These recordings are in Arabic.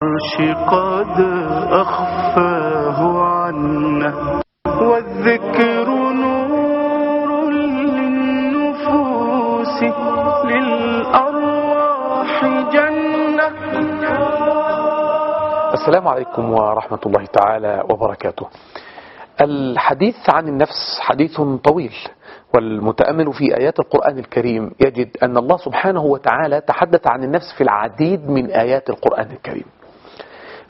العرش قد أخفاه عنا، والذكر نور للنفوس، للأرواح جنة. السلام عليكم ورحمة الله تعالى وبركاته. الحديث عن النفس حديث طويل، والمتأمل في آيات القرآن الكريم يجد أن الله سبحانه وتعالى تحدث عن النفس في العديد من آيات القرآن الكريم.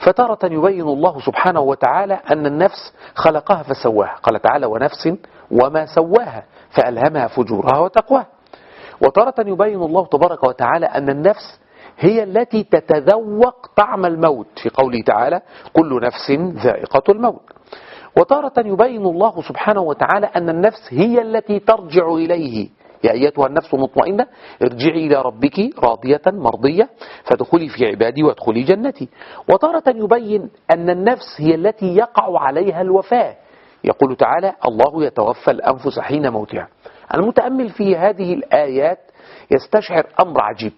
فتارة يبين الله سبحانه وتعالى أن النفس خلقها فسواها، قال تعالى: ونفس وما سواها فألهمها فجورها وتقواها. وتارة يبين الله تبارك وتعالى أن النفس هي التي تتذوق طعم الموت في قوله تعالى: كل نفس ذائقة الموت. وتارة يبين الله سبحانه وتعالى أن النفس هي التي ترجع إليه: يا أيتها النفس المطمئنة ارجعي إلى ربك راضية مرضية فادخلي في عبادي وادخلي جنتي. وتارة يبين أن النفس هي التي يقع عليها الوفاة، يقول تعالى: الله يتوفى الأنفس حين موتها. المتأمل في هذه الآيات يستشعر أمر عجيب،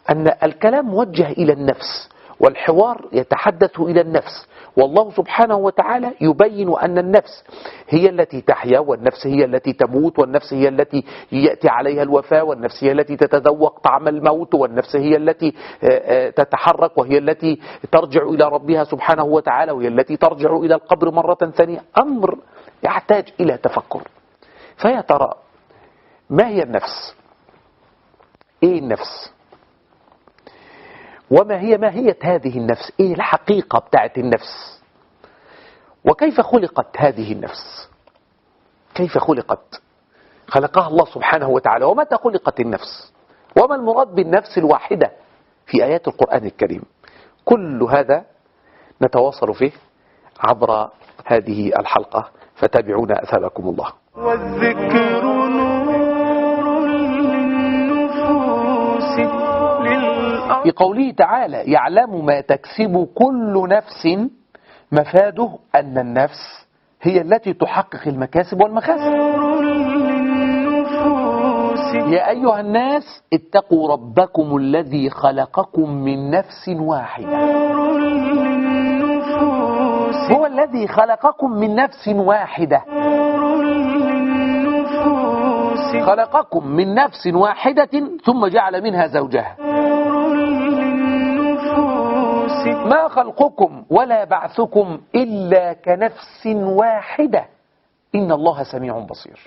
أن الكلام موجه إلى النفس، والحوار يتحدث إلى النفس، والله سبحانه وتعالى يبين أن النفس هي التي تحيا، والنفس هي التي تموت، والنفس هي التي يأتي عليها الوفاة، والنفس هي التي تتذوق طعم الموت، والنفس هي التي تتحرك، وهي التي ترجع إلى ربها سبحانه وتعالى، وهي التي ترجع إلى القبر مرة ثانية. أمر يحتاج إلى تفكر. فيا ترى ما هي النفس؟ إيه النفس؟ وما هي ماهية هذه النفس؟ إيه الحقيقة بتاعت النفس؟ وكيف خلقت هذه النفس؟ كيف خلقت؟ خلقها الله سبحانه وتعالى. ومتى خلقت النفس؟ وما المراد بالنفس الواحدة في آيات القرآن الكريم؟ كل هذا نتواصل فيه عبر هذه الحلقة، فتابعونا أثابكم الله. والذكر نور للنفوس، في قوله تعالى: يعلم ما تكسب كل نفس، مفاده أن النفس هي التي تحقق المكاسب والمخاسب. يا أيها الناس اتقوا ربكم الذي خلقكم من نفس واحدة. هو الذي خلقكم من نفس واحدة، خلقكم من نفس واحدة ثم جعل منها زوجها. ما خلقكم ولا بعثكم إلا كنفس واحدة إن الله سميع بصير.